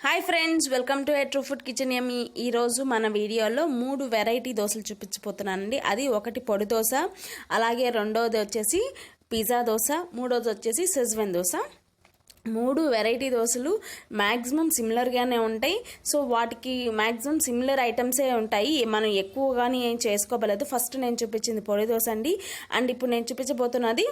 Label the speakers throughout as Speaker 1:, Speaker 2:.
Speaker 1: Hi friends, welcome to a true food kitchen yummy. ఈరోజు మన వీడియోలో 3 వెరైటీ దోశలు చూపించబోతున్నానండి. అది ఒకటి పొడి దోశ, అలాగే రెండోది వచ్చేసి పిజ్జా దోశ, మూడోది వచ్చేసి షెజ్వాన్ దోశ. 3 వెరైటీ దోశలు మ్యాక్సిమం సిమిలర్గానే ఉంటాయి. సో వాటికి మ్యాక్సిమం సిమిలర్ ఐటమ్సే ఉంటాయి. మనం ఎక్కువగానే ఏం చేసుకోవలేదు. ఫస్ట్ నేను చూపించింది పొడి దోశ అండి. అండ్ ఇప్పుడు నేను చూపించబోతున్నది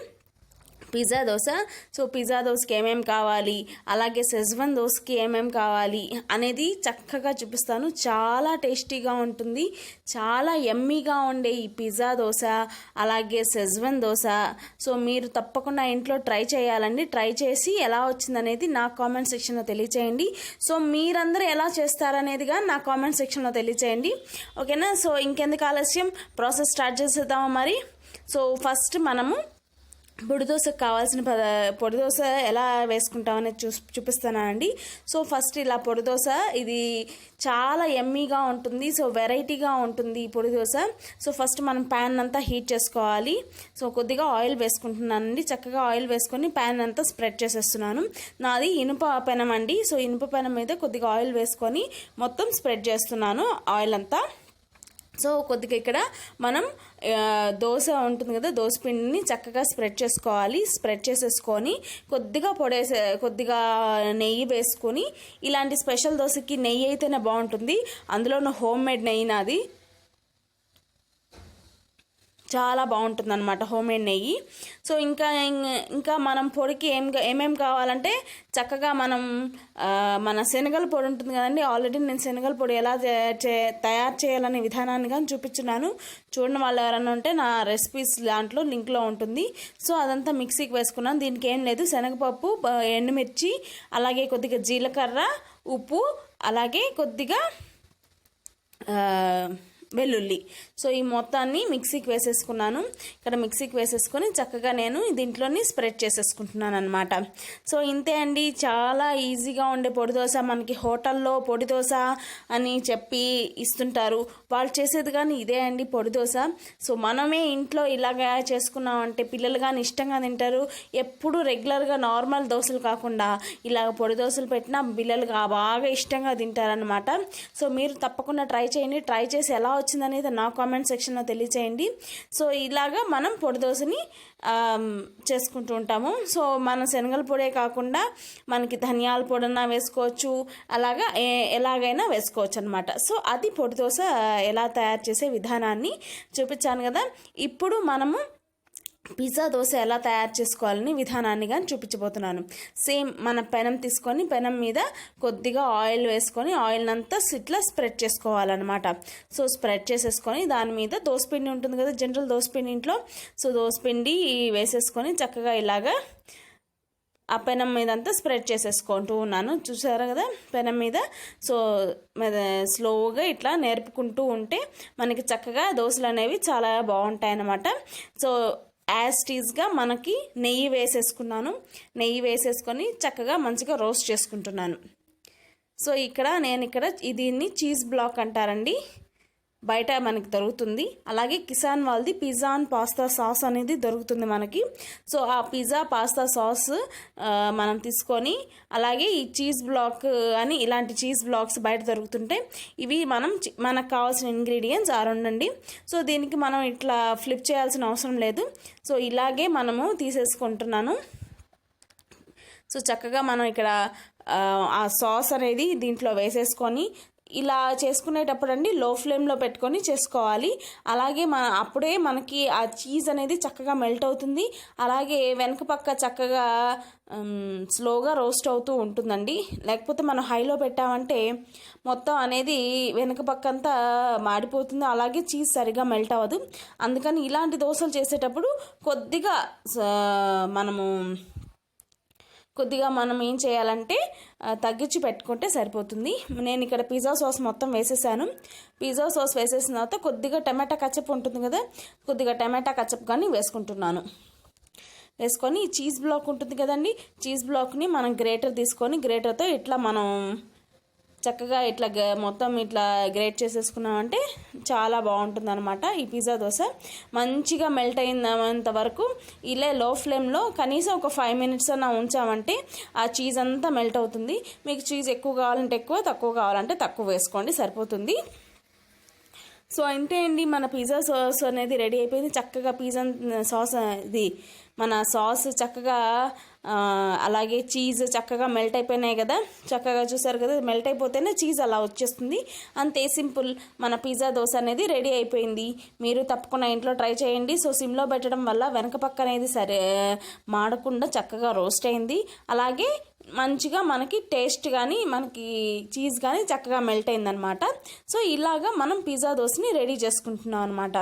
Speaker 1: పిజ్జా దోశ. సో పిజ్జా దోశకి ఏమేమి కావాలి, అలాగే షెజ్వాన్ దోశకి ఏమేమి కావాలి అనేది చక్కగా చూపిస్తాను. చాలా టేస్టీగా ఉంటుంది, చాలా యమ్మీగా ఉండే ఈ పిజ్జా దోశ అలాగే షెజ్వాన్ దోశ. సో మీరు తప్పకుండా ఇంట్లో ట్రై చేయాలండి. ట్రై చేసి ఎలా వచ్చిందనేది నా కామెంట్ సెక్షన్లో తెలియచేయండి. సో మీరందరూ ఎలా చేస్తారనేదిగా నా కామెంట్ సెక్షన్లో తెలియచేయండి, ఓకేనా? సో ఇంకెందుకు ఆలస్యం, ప్రాసెస్ స్టార్ట్ చేసేద్దామా మరి. సో ఫస్ట్ మనము పొడి దోశకు కావాల్సిన పొడి దోశ ఎలా వేసుకుంటామనేది చూపిస్తానండి. సో ఫస్ట్ ఇలా పొడి దోశ, ఇది చాలా యమ్మీగా ఉంటుంది. సో వెరైటీగా ఉంటుంది ఈ పొడి దోశ. సో ఫస్ట్ మనం ప్యాన్ అంతా హీట్ చేసుకోవాలి. సో కొద్దిగా ఆయిల్ వేసుకుంటున్నానండి. చక్కగా ఆయిల్ వేసుకొని ప్యాన్ అంతా స్ప్రెడ్ చేసేస్తున్నాను. నాది ఇనుప పెనం అండి. సో ఇనుప పెనం మీద కొద్దిగా ఆయిల్ వేసుకొని మొత్తం స్ప్రెడ్ చేస్తున్నాను ఆయిల్ అంతా. సో కొద్దిగా ఇక్కడ మనం దోశ ఉంటుంది కదా, దోశ పిండిని చక్కగా స్ప్రెడ్ చేసుకోవాలి. స్ప్రెడ్ చేసేసుకొని కొద్దిగా కొద్దిగా నెయ్యి వేసుకొని, ఇలాంటి స్పెషల్ దోశకి నెయ్యి అయితేనే బాగుంటుంది. అందులోనూ హోమ్ మేడ్ నెయ్యి, నాది చాలా బాగుంటుంది అనమాట, హోమ్ మేడ్ నెయ్యి. సో ఇంకా మనం పొడికి ఏమేమి కావాలంటే చక్కగా మనం మన శనగల పొడి ఉంటుంది కదండి. ఆల్రెడీ నేను శనగల పొడి ఎలా తయారు చేయాలనే విధానాన్ని కానీ చూపించున్నాను. చూడని వాళ్ళు ఎవరైనా ఉంటే నా రెసిపీస్ దాంట్లో లింక్లో ఉంటుంది. సో అదంతా మిక్సీకి వేసుకున్నాను. దీనికి ఏం లేదు, శనగపప్పు, ఎండుమిర్చి, అలాగే కొద్దిగా జీలకర్ర, ఉప్పు, అలాగే కొద్దిగా వెల్లుల్లి. సో ఈ మొత్తాన్ని మిక్సీకి వేసేసుకున్నాను. ఇక్కడ మిక్సీకి వేసేసుకొని చక్కగా నేను దీంట్లోని స్ప్రెడ్ చేసేసుకుంటున్నాను అనమాట. సో ఇంతే అండి, చాలా ఈజీగా ఉండే పొడి దోశ. మనకి హోటల్లో పొడి దోశ అని చెప్పి ఇస్తుంటారు, వాళ్ళు చేసేది కానీ ఇదే అండి పొడి దోశ. సో మనమే ఇంట్లో ఇలాగా చేసుకున్నామంటే పిల్లలు కానీ ఇష్టంగా తింటారు. ఎప్పుడు రెగ్యులర్గా నార్మల్ దోశలు కాకుండా ఇలాగ పొడి దోశలు పెట్టినా పిల్లలు బాగా ఇష్టంగా తింటారనమాట. సో మీరు తప్పకుండా ట్రై చేయండి. ట్రై చేసి ఎలా వచ్చిందనేది నా కామెంట్ సెక్షన్లో తెలియచేయండి. సో ఇలాగా మనం పొడి దోశని చేసుకుంటూ ఉంటాము. సో మన శనగల పొడే కాకుండా మనకి ధనియాల పొడన్నా వేసుకోవచ్చు, అలాగా ఎలాగైనా వేసుకోవచ్చు అనమాట. సో అది పొడి దోశ ఎలా తయారు చేసే విధానాన్ని చూపించాను కదా. ఇప్పుడు మనము పిజ్జా దోశ ఎలా తయారు చేసుకోవాలని విధానాన్ని కానీ చూపించబోతున్నాను. సేమ్ మన పెనం తీసుకొని పెనం మీద కొద్దిగా ఆయిల్ వేసుకొని ఆయిల్ అంతా ఇట్లా స్ప్రెడ్ చేసుకోవాలన్నమాట. సో స్ప్రెడ్ చేసేసుకొని దాని మీద దోసపిండి ఉంటుంది కదా, జనరల్ దోసపిండి ఇంట్లో. సో దోసపిండి వేసేసుకొని చక్కగా ఇలాగా ఆ పెనం మీద అంతా స్ప్రెడ్ చేసేసుకుంటూ ఉన్నాను. చూసారా కదా పెనం మీద. సో స్లోగా ఇట్లా నేర్పుకుంటూ ఉంటే మనకి చక్కగా దోశలు అనేవి చాలా బాగుంటాయి అన్నమాట. సో యాజ్ టీజ్గా మనకి నెయ్యి వేసేసుకున్నాను. నెయ్యి వేసేసుకొని చక్కగా మంచిగా రోస్ట్ చేసుకుంటున్నాను. సో నేను ఇక్కడ దీన్ని చీజ్ బ్లాక్ అంటారండి, బయట మనకి దొరుకుతుంది. అలాగే కిసాన్ వాళ్ళది పిజ్జా అండ్ పాస్తా సాస్ అనేది దొరుకుతుంది మనకి. సో ఆ పిజ్జా పాస్తా సాస్ మనం తీసుకొని, అలాగే ఈ చీజ్ బ్లాక్ అని ఇలాంటి చీజ్ బ్లాక్స్ బయట దొరుకుతుంటే ఇవి మనకు కావాల్సిన ఇంగ్రీడియంట్స్ ఆ రెండండి. సో దీనికి మనం ఇట్లా ఫ్లిప్ చేయాల్సిన అవసరం లేదు. సో ఇలాగే మనము తీసేసుకుంటున్నాను. సో చక్కగా మనం ఇక్కడ ఆ సాస్ అనేది దీంట్లో వేసేసుకొని ఇలా చేసుకునేటప్పుడు అండి లో ఫ్లేమ్లో పెట్టుకొని చేసుకోవాలి. అలాగే అప్పుడే మనకి ఆ చీజ్ అనేది చక్కగా మెల్ట్ అవుతుంది. అలాగే వెనక పక్క చక్కగా స్లోగా రోస్ట్ అవుతూ ఉంటుందండి. లేకపోతే మనం హైలో పెట్టామంటే మొత్తం అనేది వెనక పక్క అంతా మాడిపోతుంది, అలాగే చీజ్ సరిగా మెల్ట్ అవ్వదు. అందుకని ఇలాంటి దోశలు చేసేటప్పుడు కొద్దిగా మనం ఏం చేయాలంటే తగ్గించి పెట్టుకుంటే సరిపోతుంది. నేను ఇక్కడ పిజ్జా సాస్ మొత్తం వేసేసాను. పిజ్జా సాస్ వేసేసిన తర్వాత కొద్దిగా టమాటా కచప్ ఉంటుంది కదా, కొద్దిగా టమాటా కచప్ కానీ వేసుకుంటున్నాను. వేసుకొని చీజ్ బ్లాక్ ఉంటుంది కదండి, చీజ్ బ్లాక్ని మనం గ్రేటర్ తీసుకొని గ్రేటర్తో ఇట్లా మనం చక్కగా ఇట్లా మొత్తం ఇట్లా గ్రేట్ చేసేసుకున్నామంటే చాలా బాగుంటుంది అనమాట ఈ పిజ్జా దోశ. మంచిగా మెల్ట్ అయినంత వరకు ఇలా లో ఫ్లేమ్లో కనీసం ఒక 5 minutes అన్న ఉంచామంటే ఆ చీజ్ అంతా మెల్ట్ అవుతుంది. మీకు చీజ్ ఎక్కువ కావాలంటే ఎక్కువ, తక్కువ కావాలంటే తక్కువ వేసుకోండి, సరిపోతుంది. సో అంతే అండి, మన పిజ్జా సాస్ అనేది రెడీ అయిపోయింది. చక్కగా పిజ్జా సాస్ ఇది మన సాస్ చక్కగా అలాగే చీజ్ చక్కగా మెల్ట్ అయిపోయినాయి కదా, చక్కగా చూసారు కదా, మెల్ట్ అయిపోతేనే చీజ్ అలా వచ్చేస్తుంది. అంతే సింపుల్, మన పిజ్జా దోశ అనేది రెడీ అయిపోయింది. మీరు తప్పకుండా ఇంట్లో ట్రై చేయండి. సో సిమ్లో పెట్టడం వల్ల వెనక పక్క అనేది సరే మాడకుండా చక్కగా రోస్ట్ అయింది. అలాగే మంచిగా మనకి టేస్ట్ కానీ మనకి చీజ్ కానీ చక్కగా మెల్ట్ అయిందనమాట. సో ఇలాగా మనం పిజ్జా దోశని రెడీ చేసుకుంటున్నాం అనమాట.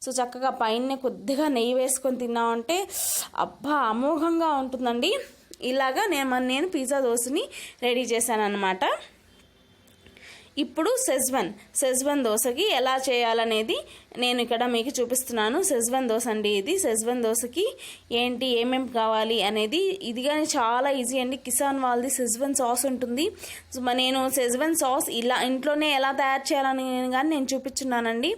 Speaker 1: సో చక్కగా పైన కొద్దిగా నెయ్యి వేసుకొని తిన్నామంటే అబ్బా అమోఘంగా ఉంటుందండి. ఇలాగా నేను పిజ్జా దోశని రెడీ చేశాను అనమాట. ఇప్పుడు షెజ్వాన్ దోశకి ఎలా చేయాలనేది నేను ఇక్కడ మీకు చూపిస్తున్నాను. షెజ్వాన్ దోశ అండి ఇది. షెజ్వాన్ దోశకి ఏమేమి కావాలి అనేది ఇది కానీ చాలా ఈజీ అండి. కిసాన్ వాళ్ళది షెజ్వాన్ సాస్ ఉంటుంది. సో నేను షెజ్వాన్ సాస్ ఇలా ఇంట్లోనే ఎలా తయారు చేయాలని కానీ నేను చూపించున్నానండి.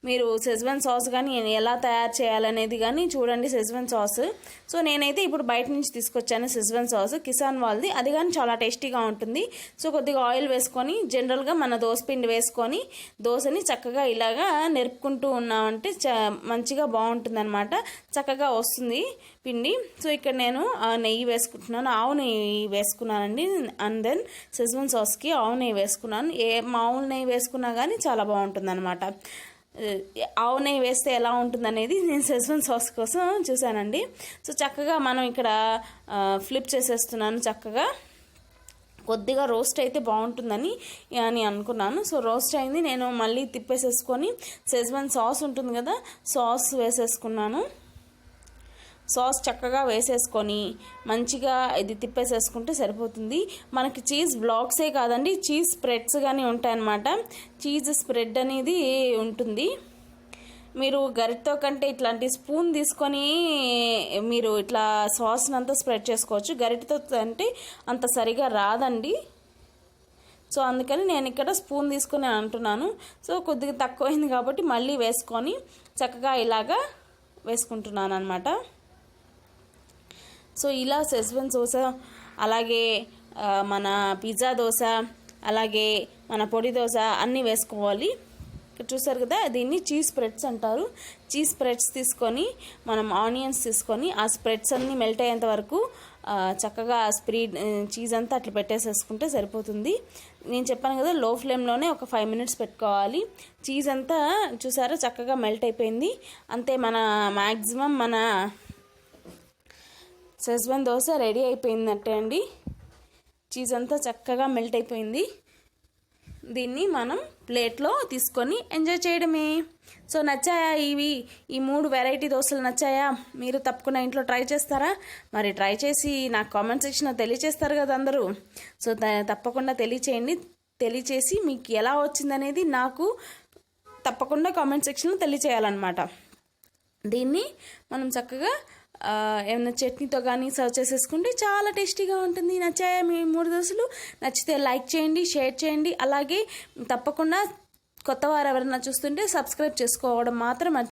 Speaker 1: మీరు షెజ్వాన్ సాస్ కానీ ఎలా తయారు చేయాలనేది కానీ చూడండి, షెజ్వాన్ సాస్. సో నేనైతే ఇప్పుడు బయట నుంచి తీసుకొచ్చాను షెజ్వాన్ సాస్, కిసాన్ వాళ్ళది. అది కానీ చాలా టేస్టీగా ఉంటుంది. సో కొద్దిగా ఆయిల్ వేసుకొని జనరల్గా మన దోశ పిండి వేసుకొని దోశని చక్కగా ఇలాగా నెరుపుకుంటూ ఉన్నామంటే మంచిగా బాగుంటుంది అనమాట, చక్కగా వస్తుంది పిండి. సో ఇక్కడ నేను నెయ్యి వేసుకుంటున్నాను, ఆవు నెయ్యి వేసుకున్నానండి. అండ్ దెన్ షెజ్వాన్ సాస్కి ఆవు నెయ్యి వేసుకున్నాను. మామూలు నెయ్యి వేసుకున్నా కానీ చాలా బాగుంటుంది అనమాట. ఆవు నెయ్యి వేస్తే ఎలా ఉంటుందనేది నేను షెజ్వాన్ సాస్ కోసం చూశానండి. సో చక్కగా మనం ఇక్కడ ఫ్లిప్ చేసేస్తున్నాను. చక్కగా కొద్దిగా రోస్ట్ అయితే బాగుంటుందని అనుకున్నాను. సో రోస్ట్ అయింది, నేను మళ్ళీ తిప్పేసేసుకొని షెజ్వాన్ సాస్ ఉంటుంది కదా, సాస్ వేసేసుకున్నాను. సాస్ చక్కగా వేసేసుకొని మంచిగా ఇది తిప్పేసేసుకుంటే సరిపోతుంది. మనకి చీజ్ బ్లాక్సే కాదండి, చీజ్ స్ప్రెడ్స్ కానీ ఉంటాయన్నమాట. చీజ్ స్ప్రెడ్ అనేది ఉంటుంది. మీరు గరిటతో కంటే ఇట్లాంటి స్పూన్ తీసుకొని మీరు ఇట్లా సాస్ని అంతా స్ప్రెడ్ చేసుకోవచ్చు. గరిటతో అంటే అంత సరిగా రాదండి. సో అందుకని నేను ఇక్కడ స్పూన్ తీసుకొని అంటున్నాను. సో కొద్దిగా తక్కువైంది కాబట్టి మళ్ళీ వేసుకొని చక్కగా ఇలాగా వేసుకుంటున్నాను అనమాట. సో ఇలా షెజ్వాన్ దోశ, అలాగే మన పిజ్జా దోశ, అలాగే మన పొడి దోశ అన్నీ వేసుకోవాలి. ఇక్కడ చూసారు కదా, దీన్ని చీజ్ స్ప్రెడ్స్ అంటారు. చీజ్ స్ప్రెడ్స్ తీసుకొని మనం ఆనియన్స్ తీసుకొని ఆ స్ప్రెడ్స్ అన్నీ మెల్ట్ అయ్యేంత వరకు చక్కగా చీజ్ అంతా అట్లా పెట్టేసేసుకుంటే సరిపోతుంది. నేను చెప్పాను కదా, లో ఫ్లేమ్లోనే ఒక 5 minutes పెట్టుకోవాలి. చీజ్ అంతా చూసారా చక్కగా మెల్ట్ అయిపోయింది. అంతే, మన మ్యాక్సిమం మన షెజ్వాన్ దోశ రెడీ అయిపోయిందంటే అండి. చీజ్ అంతా చక్కగా మెల్ట్ అయిపోయింది. దీన్ని మనం ప్లేట్లో తీసుకొని ఎంజాయ్ చేయడమే. సో నచ్చాయా ఈ 3 వెరైటీ దోశలు నచ్చాయా? మీరు తప్పకుండా ఇంట్లో ట్రై చేస్తారా? మరి ట్రై చేసి నాకు కామెంట్ సెక్షన్లో తెలియచేస్తారు కదా అందరూ. సో తప్పకుండా తెలియచేసి మీకు ఎలా వచ్చిందనేది నాకు తప్పకుండా కామెంట్ సెక్షన్లో తెలియచేయాలన్నమాట. దీన్ని మనం చక్కగా ఏమైనా చట్నీతో కానీ సర్వ్ చేసేసుకుంటే చాలా టేస్టీగా ఉంటుంది. నచ్చాయా మీ 3 దోశలు? నచ్చితే లైక్ చేయండి, షేర్ చేయండి. అలాగే తప్పకుండా కొత్త వారు ఎవరైనా చూస్తుంటే సబ్స్క్రైబ్ చేసుకోవడం మాత్రం